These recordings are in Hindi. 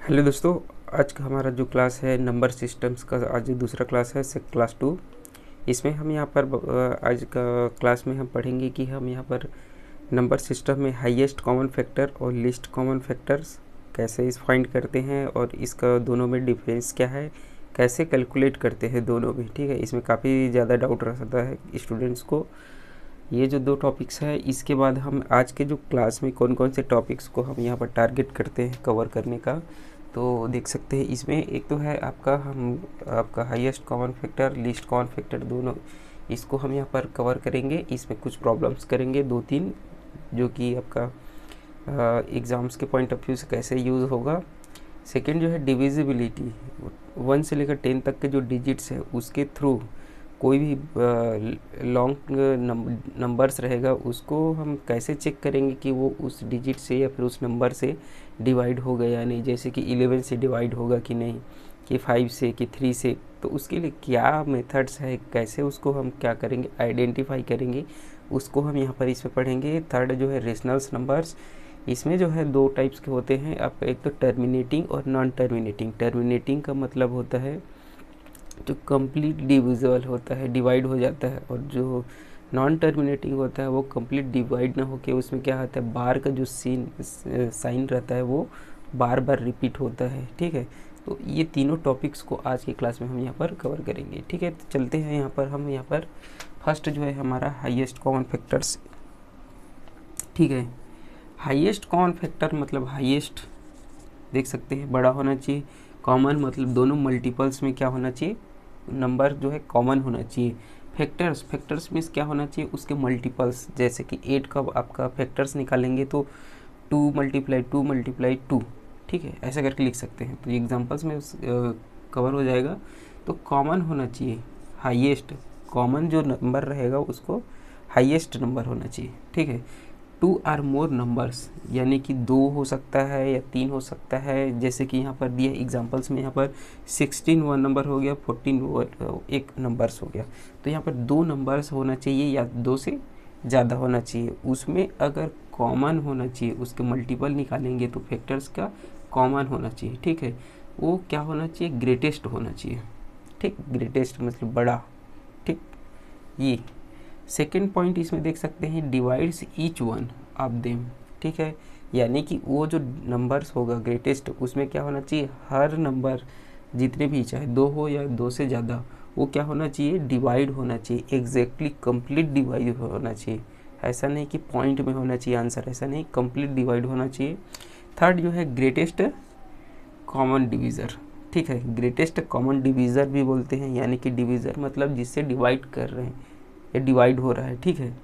हेलो दोस्तों, आज का हमारा जो क्लास है नंबर सिस्टम्स का आज दूसरा क्लास है क्लास 2। इसमें हम यहाँ पर आज का क्लास में हम पढ़ेंगे कि हम यहाँ पर नंबर सिस्टम में हाईएस्ट कॉमन फैक्टर और लीस्ट कॉमन फैक्टर्स कैसे इस फाइंड करते हैं और इसका दोनों में डिफरेंस क्या है, कैसे कैलकुलेट करते हैं दोनों में। ठीक है, इसमें काफ़ी ज़्यादा डाउट रहता है स्टूडेंट्स को। ये जो दो टॉपिक्स है, इसके बाद हम आज के जो क्लास में कौन कौन से टॉपिक्स को हम यहाँ पर टारगेट करते हैं कवर करने का, तो देख सकते हैं। इसमें एक तो है आपका highest common factor, least common factor, दोनों इसको हम यहाँ पर कवर करेंगे। इसमें कुछ प्रॉब्लम्स करेंगे 2-3, जो कि आपका एग्ज़ाम्स के पॉइंट ऑफ व्यू से कैसे यूज़ होगा। सेकंड जो है डिविजिबिलिटी, 1 से लेकर 10 तक के जो डिजिट्स है उसके थ्रू कोई भी लॉन्ग नंबर्स रहेगा उसको हम कैसे चेक करेंगे कि वो उस डिजिट से या फिर उस नंबर से डिवाइड होगा या नहीं। जैसे कि 11 से डिवाइड होगा कि नहीं, कि 5 से, कि 3 से। तो उसके लिए क्या मेथड्स है, कैसे उसको हम क्या करेंगे, आइडेंटिफाई करेंगे, उसको हम यहाँ पर इसमें पढ़ेंगे। थर्ड जो है रेशनल्स नंबर्स, इसमें जो है 2 टाइप्स के होते हैं आपका, एक तो टर्मिनेटिंग और नॉन टर्मिनेटिंग। टर्मिनेटिंग का मतलब होता है जो कंप्लीट डिविजिबल होता है, डिवाइड हो जाता है, और जो नॉन टर्मिनेटिंग होता है वो कंप्लीट डिवाइड ना होके उसमें क्या होता है, बार का जो साइन रहता है वो बार बार रिपीट होता है। ठीक है, तो ये तीनों टॉपिक्स को आज की क्लास में हम यहाँ पर कवर करेंगे। ठीक है, तो चलते हैं यहाँ पर फर्स्ट जो है हमारा हाईएस्ट कॉमन फैक्टर्स। ठीक है, हाईएस्ट कॉमन फैक्टर मतलब हाईएस्ट देख सकते हैं बड़ा होना चाहिए, कॉमन मतलब दोनों मल्टीपल्स में क्या होना चाहिए, नंबर जो है कॉमन होना चाहिए। फैक्टर्स में क्या होना चाहिए, उसके मल्टीपल्स। जैसे कि 8 का आपका फैक्टर्स निकालेंगे तो 2 मल्टीप्लाई 2 मल्टीप्लाई 2, ठीक है, ऐसा करके लिख सकते हैं। तो एग्जांपल्स में कवर हो जाएगा। तो कॉमन होना चाहिए, हाईएस्ट कॉमन जो नंबर रहेगा उसको हाईएस्ट नंबर होना चाहिए। ठीक है, 2 और मोर नंबर्स यानी कि 2 हो सकता है या 3 हो सकता है। जैसे कि यहाँ पर दिया एग्जांपल्स में, यहाँ पर 16 वन नंबर हो गया, 14 एक नंबर्स हो गया। तो यहाँ पर 2 नंबर्स होना चाहिए या 2 से ज़्यादा होना चाहिए। उसमें अगर कॉमन होना चाहिए, उसके मल्टीपल निकालेंगे तो फैक्टर्स का कॉमन होना चाहिए। ठीक है, वो क्या होना चाहिए, ग्रेटेस्ट होना चाहिए। ठीक, ग्रेटेस्ट मतलब बड़ा। ठीक, ये सेकेंड पॉइंट इसमें देख सकते हैं, divides each one of them. ठीक है, यानी कि वो जो नंबर्स होगा ग्रेटेस्ट, उसमें क्या होना चाहिए, हर नंबर जितने भी, चाहे 2 हो या 2 से ज़्यादा, वो क्या होना चाहिए, डिवाइड होना चाहिए, एग्जैक्टली कंप्लीट डिवाइड होना चाहिए। ऐसा नहीं कि पॉइंट में होना चाहिए आंसर, ऐसा नहीं, कंप्लीट डिवाइड होना चाहिए। थर्ड जो है ग्रेटेस्ट कॉमन डिवीज़र। ठीक है, ग्रेटेस्ट कॉमन डिवीज़र भी बोलते हैं, यानी कि डिवीज़र मतलब जिससे डिवाइड कर रहे हैं, ये डिवाइड हो रहा है। ठीक है,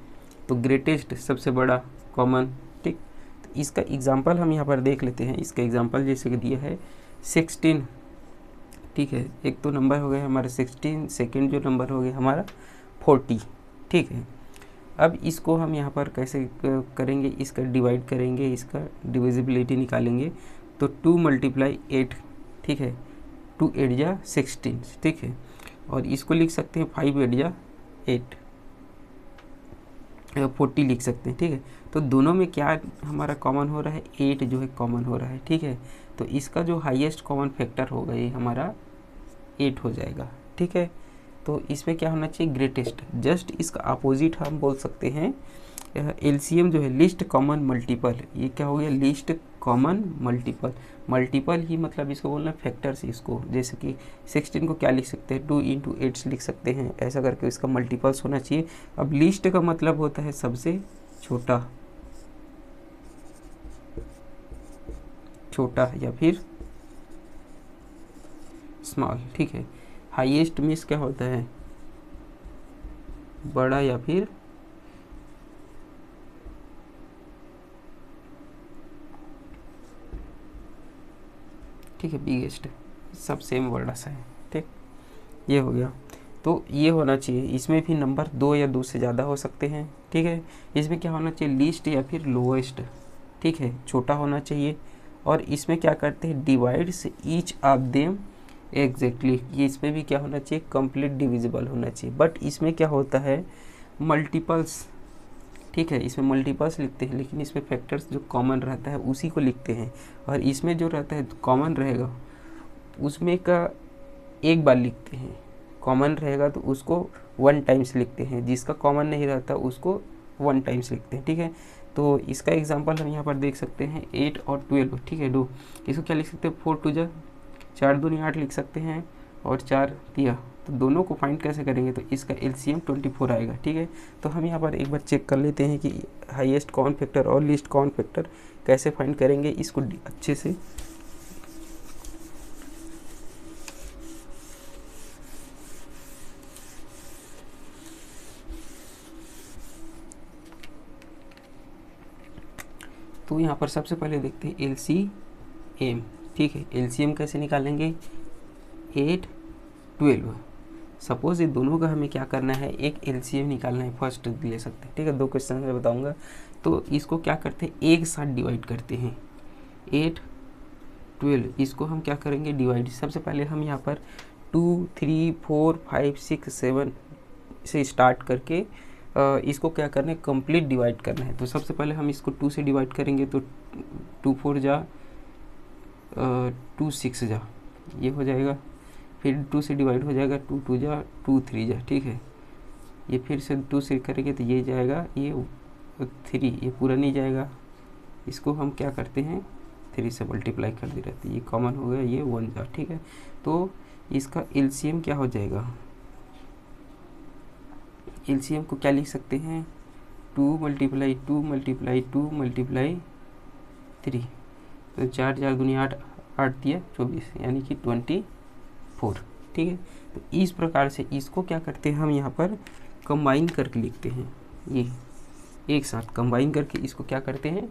तो ग्रेटेस्ट सबसे बड़ा कॉमन। ठीक, तो इसका एग्जांपल हम यहाँ पर देख लेते हैं। इसका एग्जांपल जैसे कि दिया है 16। ठीक है, एक तो नंबर हो गया हमारा 16, सेकंड जो नंबर हो गया हमारा 40। ठीक है, अब इसको हम यहाँ पर कैसे करेंगे, इसका डिवाइड करेंगे, इसका डिविजिबिलिटी निकालेंगे। तो 2 मल्टीप्लाई 8, ठीक है, 2 8 जा 16। ठीक है, और इसको लिख सकते हैं 5 8 जा 8, 40 लिख सकते हैं। ठीक है, तो दोनों में क्या हमारा कॉमन हो रहा है, 8 जो है कॉमन हो रहा है। ठीक है, तो इसका जो हाईएस्ट कॉमन फैक्टर होगा ये हमारा 8 हो जाएगा। ठीक है, तो इसमें क्या होना चाहिए, ग्रेटेस्ट। जस्ट इसका अपोजिट हम बोल सकते हैं, एलसीएम जो है लीस्ट कॉमन मल्टीपल। ये क्या हो गया, लीस्ट कॉमन मल्टीपल। मल्टीपल ही मतलब इसको बोलना फैक्टर्स इसको। जैसे कि 16 को क्या लिख सकते हैं, 2 × 8 लिख सकते हैं, ऐसा करके इसका मल्टीपल्स होना चाहिए। अब लीस्ट का मतलब होता है सबसे छोटा, छोटा या फिर स्मॉल। ठीक है, हाईएस्ट में क्या होता है, बड़ा या फिर ठीक है बिगेस्ट, सब सेम वर्ड सा है। ठीक, ये हो गया। तो ये होना चाहिए, इसमें भी नंबर 2 या 2 से ज़्यादा हो सकते हैं। ठीक है, इसमें क्या होना चाहिए, लीस्ट या फिर लोएस्ट। ठीक है, छोटा होना चाहिए। और इसमें क्या करते हैं, divides each of them exactly. ये इसमें भी क्या होना चाहिए, कंप्लीट डिविजिबल होना चाहिए। बट इसमें क्या होता है, मल्टीपल्स ठीक है। इसमें मल्टीपल्स लिखते हैं, लेकिन इसमें फैक्टर्स जो कॉमन रहता है उसी को लिखते हैं, और इसमें जो रहता है कॉमन रहेगा उसमें का एक बार लिखते हैं। कॉमन रहेगा तो उसको 1 टाइम्स लिखते हैं, जिसका कॉमन नहीं रहता उसको 1 टाइम्स लिखते हैं, ठीक है। तो इसका एग्जांपल हम यहाँ पर देख सकते हैं 8 और 12, ठीक है। दो इसको क्या लिख सकते हैं, 4 2 जा 4 दूनी 8 लिख सकते हैं, और 4 तिया, तो दोनों को फाइंड कैसे करेंगे, तो इसका एलसीएम 24 आएगा, ठीक है। तो हम यहाँ पर एक बार चेक कर लेते हैं कि हाईएस्ट कॉमन फैक्टर और लीस्ट कॉमन फैक्टर कैसे फाइंड करेंगे इसको अच्छे से। तो यहाँ पर सबसे पहले देखते हैं एलसीएम, ठीक है। एलसीएम कैसे निकालेंगे, 8 12। सपोज ये दोनों का हमें क्या करना है, एक एलसीएम निकालना है, फर्स्ट ले सकते हैं, ठीक है। 2 क्वेश्चन में बताऊंगा। तो इसको क्या करते हैं, एक साथ डिवाइड करते हैं, 8 12, इसको हम क्या करेंगे डिवाइड। सबसे पहले हम यहाँ पर 2 3 4 5 6 7 से स्टार्ट करके इसको क्या करना है, कंप्लीट डिवाइड करना है। तो सबसे पहले हम इसको 2 से डिवाइड करेंगे, तो 2 4 जा 2 6 जा, ये हो जाएगा। फिर 2 से डिवाइड हो जाएगा, 2 2 जा 2 3 जा, ठीक है। ये फिर से 2 से करेंगे तो ये जाएगा, ये 3, ये पूरा नहीं जाएगा, इसको हम क्या करते हैं 3 से मल्टीप्लाई कर दे रहती है, ये कॉमन हो गया, ये 1 जा, ठीक है। तो इसका एलसीएम क्या हो जाएगा, एलसीएम को क्या लिख सकते हैं, 2 × 2 × 2 × 3, तो 4 4 दूनी 8 8 दिया 24, यानी कि 24, ठीक है। तो इस प्रकार से इसको क्या करते हैं हम यहाँ पर कंबाइन करके लिखते हैं, ये एक साथ कंबाइन करके इसको क्या करते हैं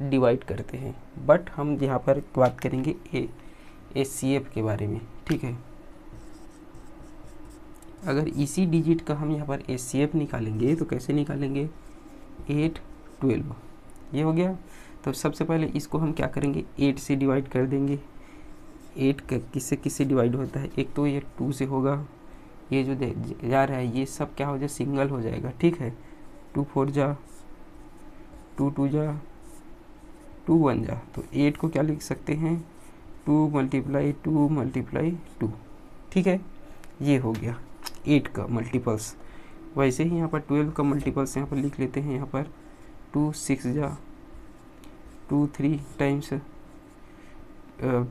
डिवाइड करते हैं। बट हम यहाँ पर बात करेंगे एचसीएफ के बारे में, ठीक है। अगर इसी डिजिट का हम यहाँ पर एचसीएफ निकालेंगे तो कैसे निकालेंगे, 8 12, ये हो गया। तो सबसे पहले इसको हम क्या करेंगे 8 से डिवाइड कर देंगे। 8 किससे किससे डिवाइड होता है, एक तो ये 2 से होगा, ये जो जा रहा है ये सब क्या हो जाए सिंगल हो जाएगा, ठीक है। 2 4 जा 2 2 जा 2 1 जा, तो 8 को क्या लिख सकते हैं 2 × 2 × 2, ठीक है। ये हो गया 8 का मल्टीपल्स। वैसे ही यहाँ पर 12 का मल्टीपल्स यहाँ पर लिख लेते हैं, यहाँ पर 2 6 जा 2 3 टाइम्स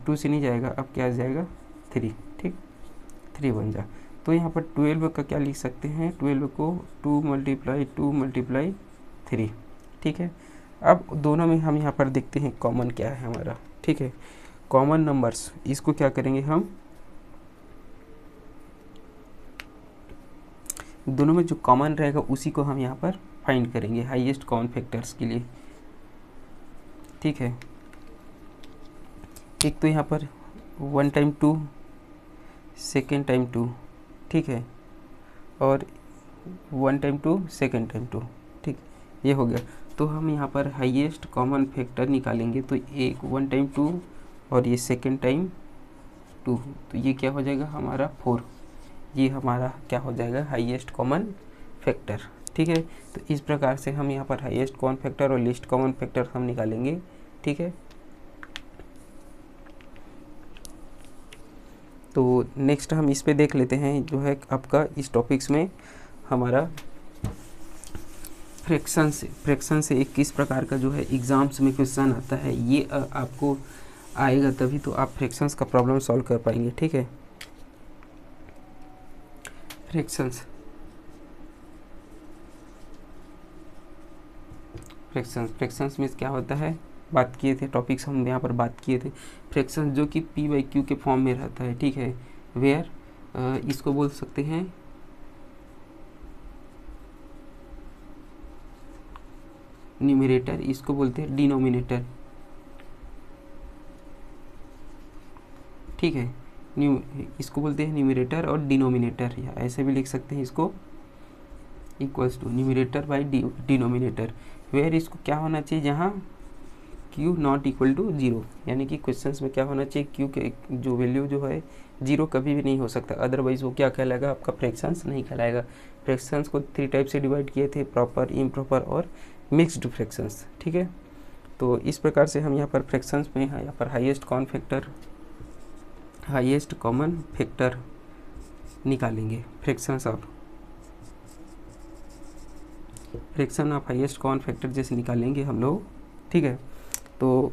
2 से नहीं जाएगा, अब क्या जाएगा 3, ठीक, 3 1 जा। तो यहाँ पर 12 का क्या लिख सकते हैं, 12 को 2 × 2 × 3, ठीक है। अब दोनों में हम यहाँ पर देखते हैं कॉमन क्या है हमारा, ठीक है। कॉमन नंबर्स, इसको क्या करेंगे हम, दोनों में जो कॉमन रहेगा उसी को हम यहाँ पर फाइंड करेंगे हाईएस्ट कॉमन फैक्टर्स के लिए, ठीक है। एक तो यहाँ पर 1 टाइम 2, सेकेंड टाइम 2, ठीक है, और 1 टाइम 2 सेकेंड टाइम 2, ठीक, ये हो गया। तो हम यहाँ पर हाईएस्ट कॉमन फैक्टर निकालेंगे, तो एक 1 टाइम 2 और ये सेकेंड टाइम 2, तो ये क्या हो जाएगा हमारा 4, ये हमारा क्या हो जाएगा हाईएस्ट कॉमन फैक्टर, ठीक है। तो इस प्रकार से हम यहाँ पर हाईएस्ट कॉमन फैक्टर और लीस्ट कॉमन फैक्टर हम निकालेंगे, ठीक है। तो नेक्स्ट हम इस पे देख लेते हैं, जो है आपका इस टॉपिक्स में हमारा फ्रैक्शन से एक किस प्रकार का जो है एग्ज़ाम्स में क्वेश्चन आता है, ये आपको आएगा तभी तो आप फ्रैक्शंस का प्रॉब्लम सॉल्व कर पाएंगे, ठीक है। फ्रैक्शंस में क्या होता है, बात किए थे टॉपिक्स हम यहाँ पर बात किए थे, फ्रैक्शंस जो कि p/q के फॉर्म में रहता है, ठीक है। वेयर इसको बोल सकते हैं न्यूमरेटर, इसको बोलते हैं डिनोमिनेटर, ठीक है। इसको बोलते हैं न्यूमरेटर और डिनोमिनेटर, या ऐसे भी लिख सकते हैं इसको, equals to numerator by denominator. Where इसको क्या होना चाहिए, जहाँ q नॉट इक्वल टू 0, यानी कि क्वेश्चंस में क्या होना चाहिए, q के जो वैल्यू जो है 0 कभी भी नहीं हो सकता, अदरवाइज वो क्या कहलाएगा आपका फ्रैक्शंस नहीं कहलाएगा। फ्रैक्शंस को 3 टाइप से डिवाइड किए थे, प्रॉपर, इम्प्रॉपर और मिक्स्ड फ्रैक्शंस, ठीक है। तो इस प्रकार से हम यहाँ पर फ्रैक्शंस में यहाँ पर हाईएस्ट कॉमन फैक्टर निकालेंगे। Fraction of highest common factor जैसे निकालेंगे हम लोग, ठीक है। तो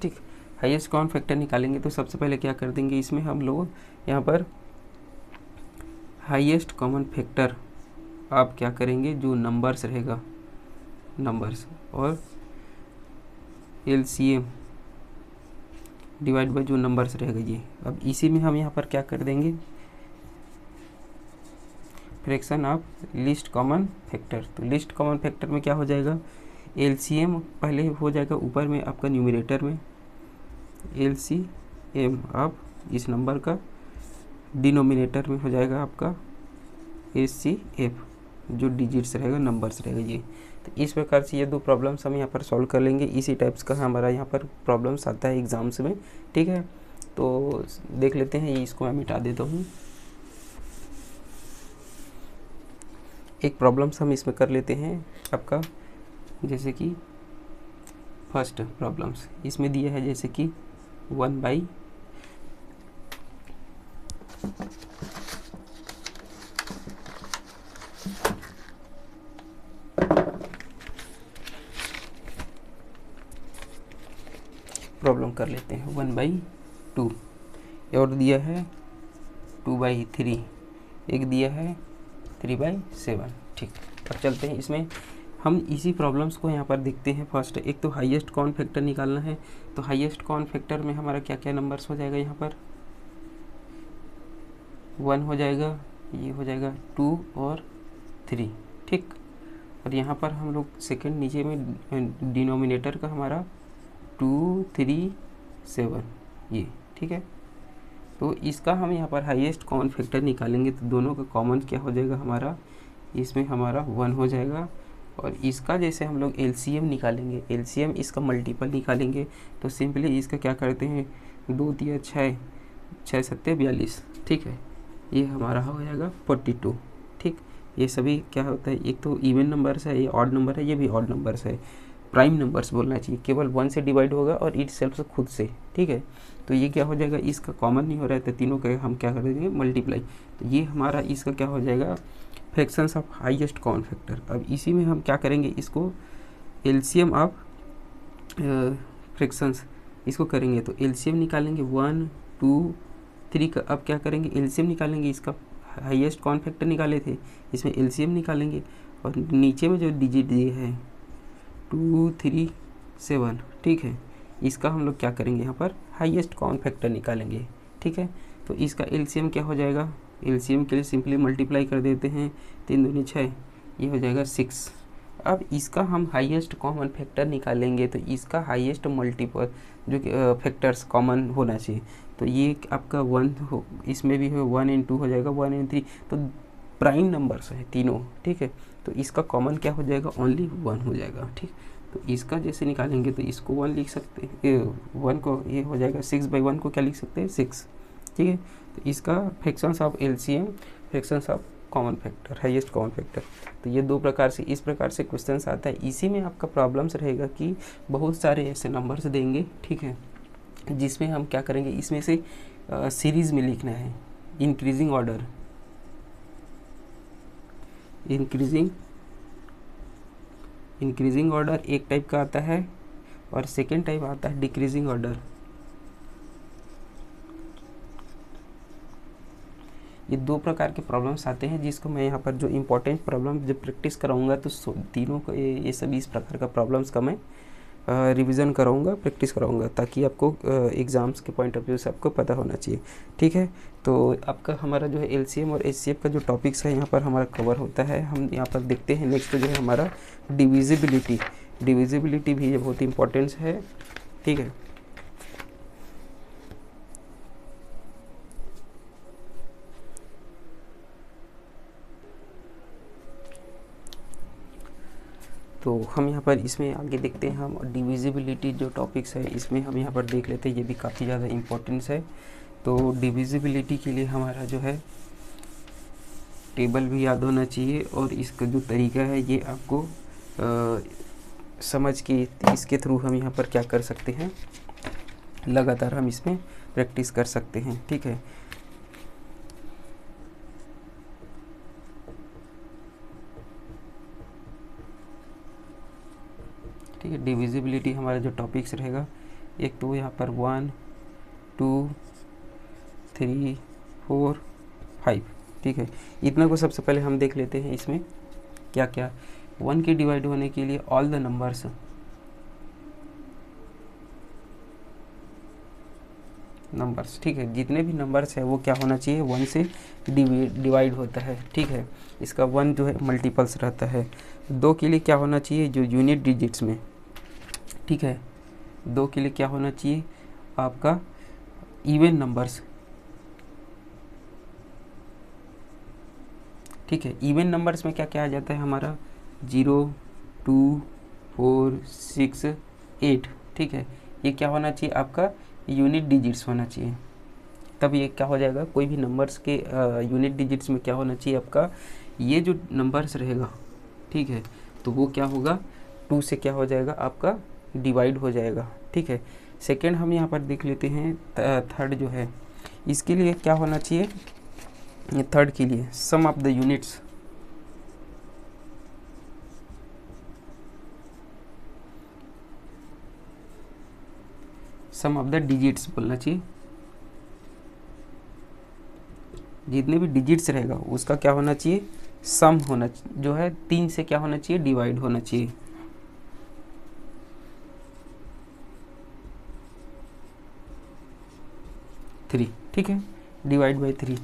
ठीक, हाईएस्ट कॉमन फैक्टर निकालेंगे तो सबसे पहले क्या कर देंगे, इसमें हम लोग यहाँ पर हाईएस्ट कॉमन फैक्टर आप क्या करेंगे, जो नंबर्स रहेगा, नंबर्स और एलसीएम डिवाइड बाय जो नंबर्स रहेगा ये। अब इसी में हम यहाँ पर क्या कर देंगे, fraction of least common factor. तो लीस्ट कॉमन फैक्टर में क्या हो जाएगा, एलसीएम पहले हो जाएगा ऊपर में आपका न्यूमरेटर में, एलसीएम आप इस नंबर का, डिनोमिनेटर में हो जाएगा आपका एचसीएफ, जो डिजिट्स रहेगा, नंबर्स रहेगा ये। तो इस प्रकार से ये दो प्रॉब्लम्स हम यहाँ पर सॉल्व कर लेंगे। इसी टाइप्स का हमारा यहाँ पर प्रॉब्लम्स आता है एग्जाम्स में, ठीक है। तो देख लेते हैं, ये इसको मैं मिटा देता हूँ। एक प्रॉब्लम्स हम इसमें कर लेते हैं आपका, जैसे कि फर्स्ट प्रॉब्लम्स इसमें दिया है, जैसे कि 1/, प्रॉब्लम कर लेते हैं 1/2, और दिया है 2/3, एक दिया है 3/7, ठीक। अब चलते हैं इसमें, हम इसी प्रॉब्लम्स को यहाँ पर देखते हैं। फर्स्ट एक तो हाईएस्ट कॉमन फैक्टर निकालना है, तो हाईएस्ट कॉमन फैक्टर में हमारा क्या क्या नंबर्स हो जाएगा, यहाँ पर 1 हो जाएगा, ये हो जाएगा 2 और 3, ठीक। और यहाँ पर हम लोग सेकंड नीचे में डिनोमिनेटर का हमारा 2, 3, 7 ये, ठीक है। तो इसका हम यहाँ पर हाईएस्ट कॉमन फैक्टर निकालेंगे, तो दोनों का कॉमन क्या हो जाएगा हमारा, इसमें हमारा 1 हो जाएगा। और इसका जैसे हम लोग एलसीएम निकालेंगे, एलसीएम इसका मल्टीपल निकालेंगे, तो सिंपली इसका क्या करते हैं, 2 3 6, 6 7 42, ठीक है। ये हमारा हो जाएगा 42, ठीक। ये सभी क्या होता है, एक तो इवन नंबर्स है, ये ऑड नंबर है, ये भी ऑड नंबर्स है, प्राइम नंबर्स बोलना चाहिए, केवल 1 से डिवाइड होगा और इट सेल्फ से खुद से, ठीक है। तो ये क्या हो जाएगा, इसका कॉमन नहीं हो रहा है, तो तीनों का हम क्या कर देंगे, मल्टीप्लाई। तो ये हमारा इसका क्या हो जाएगा, fractions of highest common factor. अब इसी में हम क्या करेंगे, इसको एलसीएम ऑफ फ्रैक्शंस इसको करेंगे, तो एलसीएम निकालेंगे 1 2 3 का। अब क्या करेंगे, एलसीएम निकालेंगे, इसका हाईएस्ट कॉमन फैक्टर निकाले थे, इसमें एलसीएम निकालेंगे, और नीचे में जो डिजिट दिए हैं 2 3 7, ठीक है, इसका हम लोग क्या करेंगे, यहाँ पर हाईएस्ट कॉमन फैक्टर निकालेंगे, ठीक है। तो इसका एलसीएम क्या हो जाएगा, एलसीएम के लिए सिंपली मल्टीप्लाई कर देते हैं, 3 दूनी 6, ये हो जाएगा 6। अब इसका हम हाईएस्ट कॉमन फैक्टर निकालेंगे, तो इसका हाईएस्ट मल्टीपल जो फैक्टर्स कॉमन होना चाहिए, तो ये आपका 1 हो, इसमें भी हो 1 and 2 हो जाएगा, 1 and 3, तो प्राइम नंबर्स है तीनों, ठीक है। तो इसका कॉमन क्या हो जाएगा, ओनली 1 हो जाएगा, ठीक। तो इसका जैसे निकालेंगे, तो इसको 1 लिख सकते हैं, 1 को ये हो जाएगा 6/1 को क्या लिख सकते हैं, 6, ठीक है। तो इसका fractions of LCM, fractions of common factor, highest common factor. तो ये दो प्रकार से, इस प्रकार से क्वेश्चंस आता है। इसी में आपका प्रॉब्लम्स रहेगा कि बहुत सारे ऐसे नंबर्स देंगे, ठीक है, जिसमें हम क्या करेंगे, इसमें से सीरीज में लिखना है, इंक्रीजिंग ऑर्डर, इंक्रीजिंग ऑर्डर एक टाइप का आता है, और सेकेंड टाइप आता है डिक्रीजिंग ऑर्डर। ये दो प्रकार के प्रॉब्लम्स आते हैं, जिसको मैं यहाँ पर जो इम्पोर्टेंट प्रॉब्लम जब प्रैक्टिस कराऊंगा, तो तीनों को ये सभी इस प्रकार का प्रॉब्लम्स का मैं रिवीजन कराऊंगा, प्रैक्टिस कराऊंगा, ताकि आपको एग्ज़ाम्स के पॉइंट ऑफ व्यू से आपको पता होना चाहिए, ठीक है। तो आपका हमारा जो है एलसीएम और एचसीएफ का जो टॉपिक्स है यहाँ पर हमारा कवर होता है। हम यहाँ पर देखते हैं नेक्स्ट जो है हमारा डिविजिबिलिटी भी ये बहुत इंपॉर्टेंस है, ठीक है। तो हम यहाँ पर इसमें आगे देखते हैं, हम डिविजिबिलिटी जो टॉपिक्स है इसमें हम यहाँ पर देख लेते हैं, ये भी काफ़ी ज़्यादा इम्पोर्टेंस है। तो डिविजिबिलिटी के लिए हमारा जो है टेबल भी याद होना चाहिए, और इसका जो तरीका है ये आपको समझ के इसके थ्रू हम यहाँ पर क्या कर सकते हैं, लगातार हम इसमें प्रैक्टिस कर सकते हैं। ठीक है, ठीक है। डिविजिबिलिटी हमारा जो टॉपिक्स रहेगा, एक तो यहाँ पर 1 2 3 4 5, ठीक है। इतना को सबसे पहले हम देख लेते हैं इसमें क्या क्या। 1 के डिवाइड होने के लिए ऑल द नंबर्स, ठीक है, जितने भी नंबर्स है वो क्या होना चाहिए, 1 से डिवाइड होता है। ठीक है, इसका 1 जो है मल्टीपल्स रहता है। 2 के लिए क्या होना चाहिए, जो यूनिट डिजिट्स में, ठीक है, 2 के लिए क्या होना चाहिए आपका इवन नंबर्स, ठीक है। इवन नंबर्स में क्या क्या आ जाता है हमारा 0 2 4 6 8, ठीक है। ये क्या होना चाहिए आपका यूनिट डिजिट्स होना चाहिए, तब ये क्या हो जाएगा, कोई भी नंबर्स के यूनिट डिजिट्स में क्या होना चाहिए आपका, ये जो नंबर्स रहेगा, ठीक है, तो वो क्या होगा 2 से क्या हो जाएगा आपका डिवाइड हो जाएगा। ठीक है, सेकेंड हम यहाँ पर देख लेते हैं थर्ड जो है, इसके लिए क्या होना चाहिए, थर्ड के लिए sum of the units, sum of the digits बोलना चाहिए, जितने भी डिजिट्स रहेगा उसका क्या होना चाहिए, सम होना जो है 3 से क्या होना चाहिए, डिवाइड होना चाहिए। थ्री, ठीक है, डिवाइड बाई 3।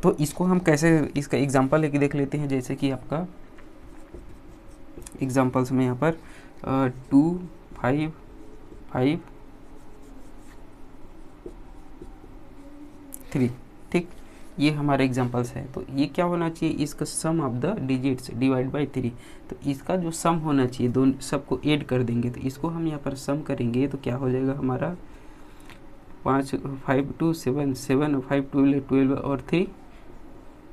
तो इसको हम कैसे, इसका एग्जांपल लेके देख लेते हैं। जैसे कि आपका एग्जांपल्स में यहाँ पर 2 5 5 3, ठीक, ये हमारे एग्जांपल्स है। तो ये क्या होना चाहिए, इसका sum of the digits divide by 3, तो इसका जो सम होना चाहिए, दोनों सबको ऐड कर देंगे, तो इसको हम यहाँ पर सम करेंगे तो क्या हो जाएगा हमारा 5 5 2 7 7 5 12 और 3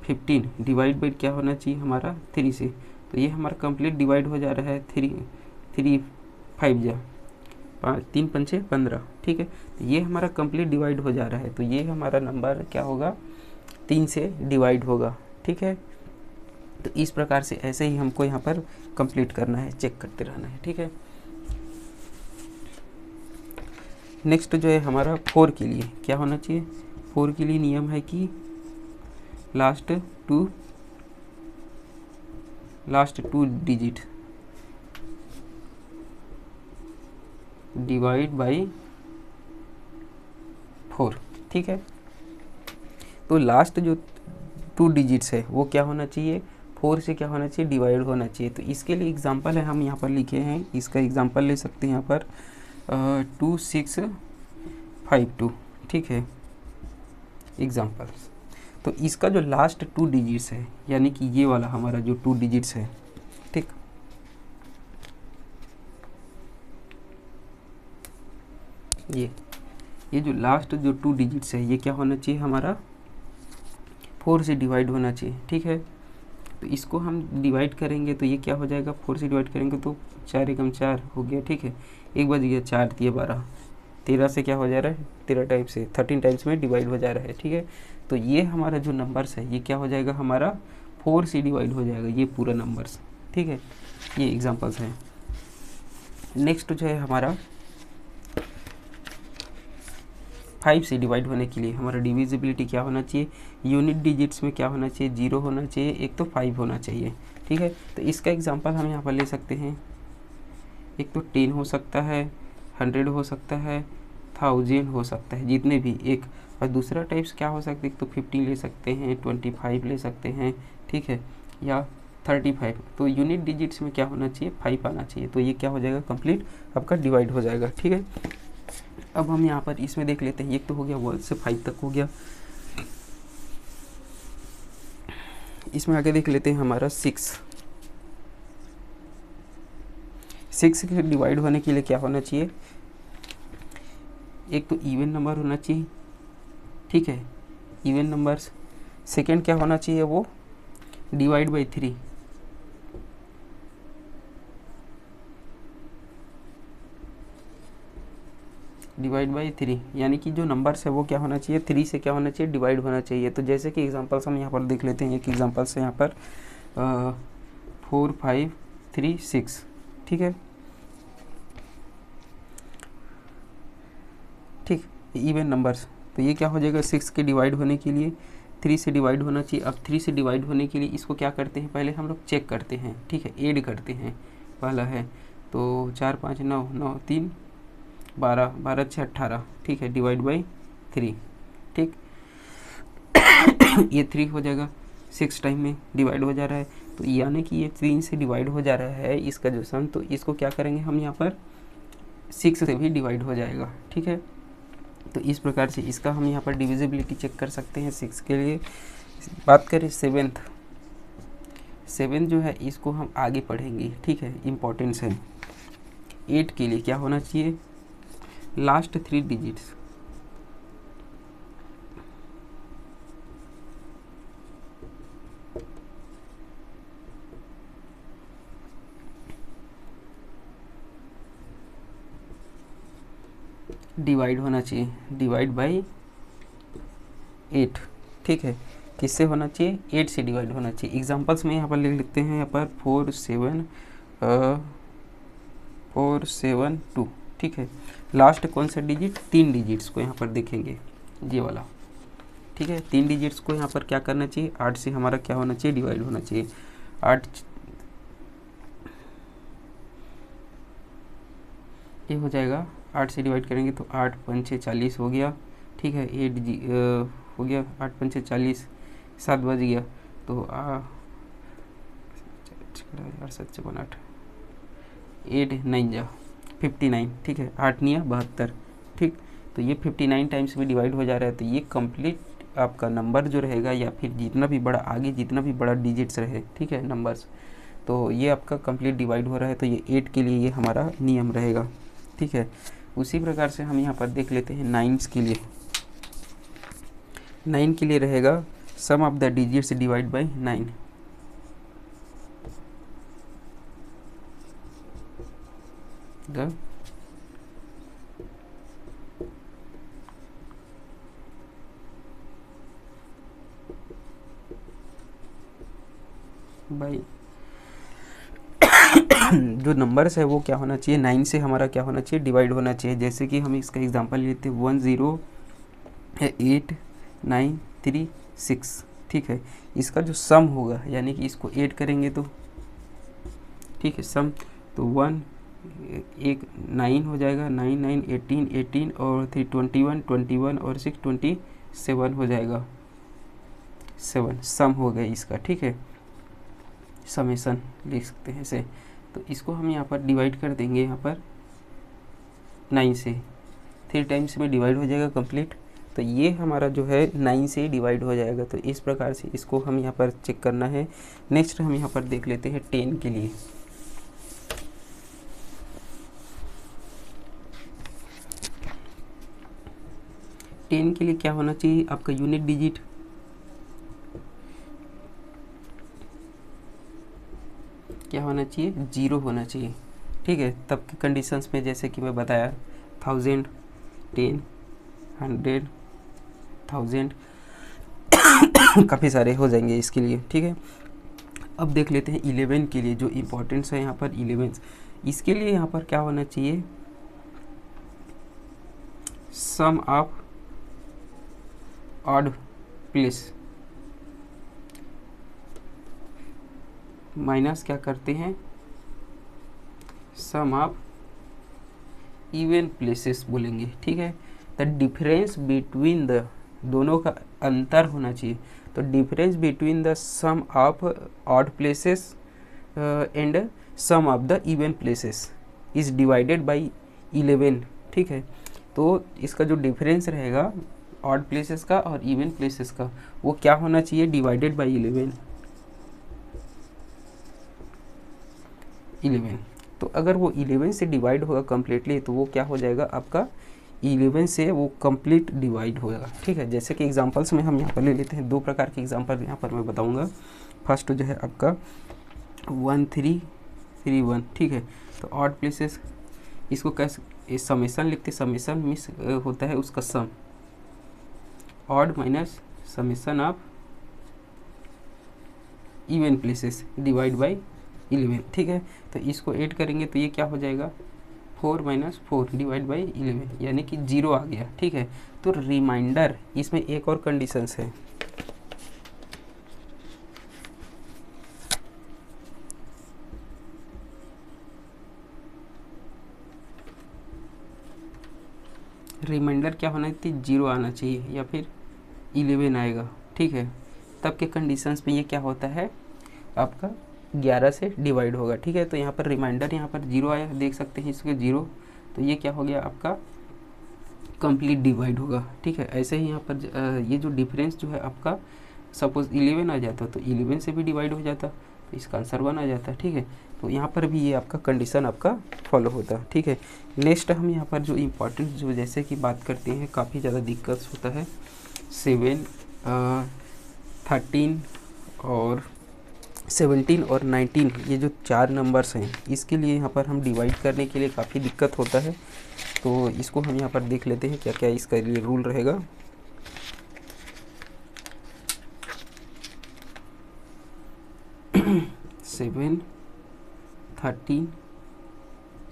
15, डिवाइड बाई क्या होना चाहिए हमारा 3 से, तो ये हमारा कंप्लीट डिवाइड हो जा रहा है 3 3 5 जा 5 3 5 6 15, ठीक है, तो ये हमारा कंप्लीट डिवाइड हो जा रहा है। तो ये हमारा नंबर क्या होगा, 3 से डिवाइड होगा। ठीक है, तो इस प्रकार से ऐसे ही हमको यहाँ पर कंप्लीट करना है, चेक करते रहना है। ठीक है, नेक्स्ट जो है हमारा 4 के लिए क्या होना चाहिए, 4 के लिए नियम है कि last two digit divide by 4, ठीक है। तो लास्ट जो 2 डिजिट्स है वो क्या होना चाहिए, 4 से क्या होना चाहिए, डिवाइड होना चाहिए। तो इसके लिए एग्जांपल है, हम यहाँ पर लिखे हैं, इसका एग्जांपल ले सकते हैं यहाँ पर 2 6 5 2, ठीक है, एग्जांपल्स। तो इसका जो लास्ट 2 डिजिट्स है, यानी कि ये वाला हमारा जो 2 डिजिट्स है, ठीक, ये जो लास्ट जो 2 डिजिट्स है ये क्या होना चाहिए हमारा 4 से डिवाइड होना चाहिए। ठीक है, तो इसको हम डिवाइड करेंगे तो ये क्या हो जाएगा, 4 से डिवाइड करेंगे तो 4 एकम 4 हो गया, ठीक है, एक बज गया, 4 दिए 12, 13 से क्या हो जा रहा है, 13 टाइम्स से 13 टाइम्स में डिवाइड हो जा रहा है। ठीक है, तो ये हमारा जो नंबर्स है ये क्या हो जाएगा हमारा 4 से डिवाइड हो जाएगा, ये पूरा नंबर्स। ठीक है, ये एग्जांपल्स हैं। नेक्स्ट जो है हमारा 5 से डिवाइड होने के लिए हमारा डिविजिबिलिटी क्या होना चाहिए, यूनिट डिजिट्स में क्या होना चाहिए, 0 होना चाहिए, एक तो 5 होना चाहिए। ठीक है, तो इसका एग्जांपल हम यहाँ पर ले सकते हैं, एक तो 10 हो सकता है, 100 हो सकता है, 1000 हो सकता है, जितने भी एक, और दूसरा टाइप्स क्या हो सकता है, एक तो 50 ले सकते हैं, 25 ले सकते हैं, ठीक है, या 35। तो यूनिट डिजिट्स में क्या होना चाहिए, 5 आना चाहिए, तो ये क्या हो जाएगा, कंप्लीट आपका डिवाइड हो जाएगा। ठीक है, अब हम यहाँ पर इसमें देख लेते हैं, एक तो हो गया 1 से 5 तक हो गया, इसमें आगे देख लेते हैं हमारा 6 के डिवाइड होने के लिए क्या होना चाहिए, एक तो इवन नंबर होना चाहिए, ठीक है, इवन नंबर्स। सेकेंड क्या होना चाहिए, वो डिवाइड बाई 3, डिवाइड बाई 3, यानी कि जो नंबर्स है वो क्या होना चाहिए, 3 से क्या होना चाहिए, डिवाइड होना चाहिए। तो जैसे कि एग्जांपल्स हम यहाँ पर देख लेते हैं। एक एग्जांपल्स है यहाँ पर 4 5 3 6, ठीक है, ठीक, इवन नंबर्स। तो ये क्या हो जाएगा, 6 के डिवाइड होने के लिए 3 से डिवाइड होना चाहिए। अब 3 से डिवाइड होने के लिए इसको क्या करते हैं, पहले हम लोग चेक करते हैं, ठीक है, ऐड करते हैं। पहला है तो 4 5 9 9 3 12 12 6 18, ठीक है, डिवाइड बाई 3, ठीक। ये 3 हो जाएगा, 6 टाइम में डिवाइड हो जा रहा है, तो यानी कि ये 3 से डिवाइड हो जा रहा है इसका जो सम। तो इसको क्या करेंगे हम यहाँ पर 6 से भी डिवाइड हो जाएगा, ठीक है। तो इस प्रकार से इसका हम यहाँ पर डिविजिबिलिटी चेक कर सकते हैं 6 के लिए। बात करें सेवेंथ जो है, इसको हम आगे पढ़ेंगे, ठीक है, इम्पोर्टेंस है। 8 के लिए क्या होना चाहिए, लास्ट 3 डिजिट्स, डिवाइड होना चाहिए, डिवाइड बाई 8, ठीक है। किससे होना चाहिए, 8 से डिवाइड होना चाहिए। एग्जांपल्स में यहाँ पर लिख लेते हैं, यहाँ पर 4 7 2, ठीक है। लास्ट कौन सा डिजिट, 3 डिजिट्स को यहाँ पर देखेंगे, ये वाला, ठीक है। 3 डिजिट्स को यहाँ पर क्या करना चाहिए, 8 से हमारा क्या होना चाहिए, डिवाइड होना चाहिए। 8 ये हो जाएगा, 8 से डिवाइड करेंगे तो 8 5 6 40 हो गया, ठीक है। 8 हो गया, 8 5 6 40, 7 बज गया, तो 8 9 जा 59, ठीक है, 8 9 72, ठीक। तो ये 59 टाइम्स में डिवाइड हो जा रहा है। तो ये कंप्लीट आपका नंबर जो रहेगा, या फिर जितना भी बड़ा आगे जितना भी बड़ा डिजिट्स रहे, ठीक है, नंबर्स, तो ये आपका कंप्लीट डिवाइड हो रहा है। तो ये 8 के लिए ये हमारा नियम रहेगा, ठीक है। उसी प्रकार से हम यहाँ पर देख लेते हैं 9 के लिए। 9 के लिए रहेगा sum of the digits divide by 9, by जो नंबर्स है वो क्या होना चाहिए, 9 से हमारा क्या होना चाहिए, डिवाइड होना चाहिए। जैसे कि हम इसका एग्जांपल लेते हैं 1 0 8 9 3 6, ठीक है। इसका जो सम होगा, यानी कि इसको ऐड करेंगे तो, ठीक है, सम तो 1 एक 9 हो जाएगा, 9 9 18 18 और 3 21 21 और 6 27 हो जाएगा, 7 सम हो गया इसका, ठीक है। समेसन लिख सकते हैं इसे। तो इसको हम यहाँ पर डिवाइड कर देंगे, यहाँ पर 9 से 3 टाइम्स में डिवाइड हो जाएगा कंप्लीट। तो ये हमारा जो है 9 से डिवाइड हो जाएगा। तो इस प्रकार से इसको हम यहाँ पर चेक करना है। नेक्स्ट हम यहाँ पर देख लेते हैं 10 के लिए। टेन के लिए क्या होना चाहिए, आपका यूनिट डिजिट क्या होना चाहिए, 0 होना चाहिए, ठीक है। तब के कंडीशंस में जैसे कि मैं बताया 1000 10 100 1000 काफ़ी सारे हो जाएंगे इसके लिए, ठीक है। अब देख लेते हैं 11 के लिए, जो इम्पोर्टेंट्स है यहाँ पर 11। इसके लिए यहाँ पर क्या होना चाहिए, सम ऑफ ऑड प्लेस माइनस क्या करते हैं, सम ऑफ इवन प्लेसेस बोलेंगे, ठीक है। द डिफरेंस बिटवीन द, दोनों का अंतर होना चाहिए। तो difference between the sum of odd places and sum of the even places is divided by 11, ठीक है। तो इसका जो डिफरेंस रहेगा ऑड प्लेसेस का और इवन प्लेसेस का, वो क्या होना चाहिए, डिवाइडेड बाई 11। तो अगर वो 11 से डिवाइड होगा कम्प्लीटली, तो वो क्या हो जाएगा आपका 11 से वो कंप्लीट डिवाइड होगा। ठीक है, जैसे कि एग्जांपल्स में हम यहाँ पर ले लेते हैं, 2 प्रकार के एग्जांपल यहाँ पर मैं बताऊँगा। फर्स्ट जो है आपका 1 3 3 1। ठीक है, तो ऑड प्लेसेस इसको कैसे समेसन लिखते, समेसन मीन्स होता है उसका sum, odd minus summation of even places divide by 11। ठीक है, तो इसको ऐड करेंगे तो ये क्या हो जाएगा 4 - 4 डिवाइड बाई 11, यानी कि 0 आ गया। ठीक है, तो रिमाइंडर, इसमें एक और कंडीशंस है। रिमाइंडर क्या होना चाहिए, 0 आना चाहिए या फिर 11 आएगा। ठीक है, तब के कंडीशंस पे ये क्या होता है आपका 11 से डिवाइड होगा। ठीक है, तो यहाँ पर रिमाइंडर यहाँ पर 0 आया, देख सकते हैं इसके 0, तो ये क्या हो गया आपका कंप्लीट डिवाइड होगा। ठीक है, ऐसे ही यहाँ पर ये जो डिफरेंस जो है आपका सपोज 11 आ जाता तो 11 से भी डिवाइड हो जाता, तो इसका आंसर 1 आ जाता। ठीक है, तो यहाँ पर भी ये आपका कंडीशन आपका फॉलो होता। ठीक है, नेक्स्ट हम यहाँ पर जो इम्पोर्टेंट जो जैसे कि बात करते हैं, काफ़ी ज़्यादा दिक्कत होता है 7 13 और 17 और 19, ये जो 4 नंबर्स हैं, इसके लिए यहाँ पर हम डिवाइड करने के लिए काफ़ी दिक्कत होता है। तो इसको हम यहाँ पर देख लेते हैं क्या क्या इसका लिए रूल रहेगा। सेवन 13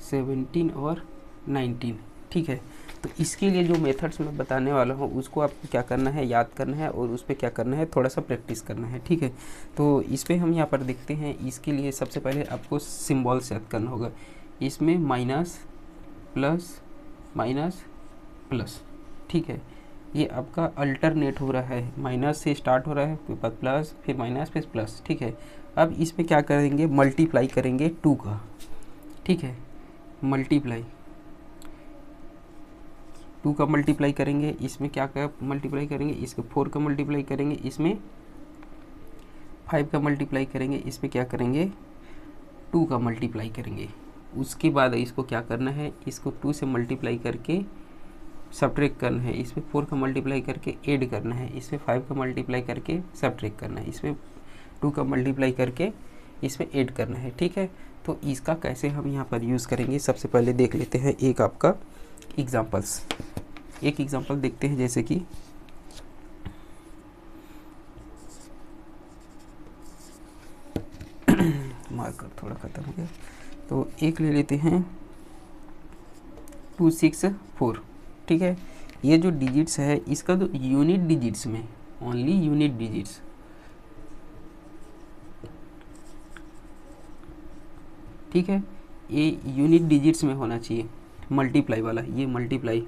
17 और 19। ठीक है, तो इसके लिए जो मेथड्स मैं बताने वाला हूँ उसको आपको क्या करना है, याद करना है और उस पर क्या करना है, थोड़ा सा प्रैक्टिस करना है। ठीक है, तो इस पर हम यहाँ पर देखते हैं। इसके लिए सबसे पहले आपको सिंबल्स याद करना होगा। इसमें माइनस प्लस माइनस प्लस। ठीक है, ये आपका अल्टरनेट हो रहा है, माइनस से स्टार्ट हो रहा है, फिर प्लस, फिर माइनस, फिर प्लस। ठीक है, अब इसमें क्या करेंगे, मल्टीप्लाई करेंगे 2 का। ठीक है, मल्टीप्लाई 2 का मल्टीप्लाई करेंगे, इसमें क्या क्या मल्टीप्लाई करेंगे, इसके 4 का मल्टीप्लाई करेंगे, इसमें 5 का मल्टीप्लाई करेंगे, इसमें क्या करेंगे 2 का मल्टीप्लाई करेंगे। उसके बाद इसको क्या करना है, इसको 2 से मल्टीप्लाई करके सब्ट्रैक्ट करना है, इसमें 4 का मल्टीप्लाई करके ऐड करना है, इसमें 5 का मल्टीप्लाई करके सब्ट्रैक्ट करना है, इसमें 2 का मल्टीप्लाई करके इसमें ऐड करना है। ठीक है, तो इसका कैसे हम यहाँ पर यूज़ करेंगे, सबसे पहले देख लेते हैं एक आपका एग्जाम्पल्स। एक एग्जाम्पल देखते हैं, जैसे कि मार्कर थोड़ा ख़त्म हो गया, तो एक ले लेते हैं 2 6 4। ठीक है, ये जो डिजिट्स है इसका तो यूनिट डिजिट्स में, ओनली यूनिट डिजिट्स। ठीक है, ये यूनिट डिजिट्स में होना चाहिए, मल्टीप्लाई वाला, ये मल्टीप्लाई।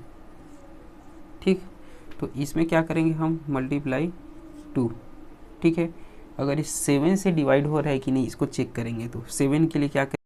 ठीक, तो इसमें क्या करेंगे हम, मल्टीप्लाई 2। ठीक है, अगर इस 7 से डिवाइड हो रहा है कि नहीं इसको चेक करेंगे, तो 7 के लिए क्या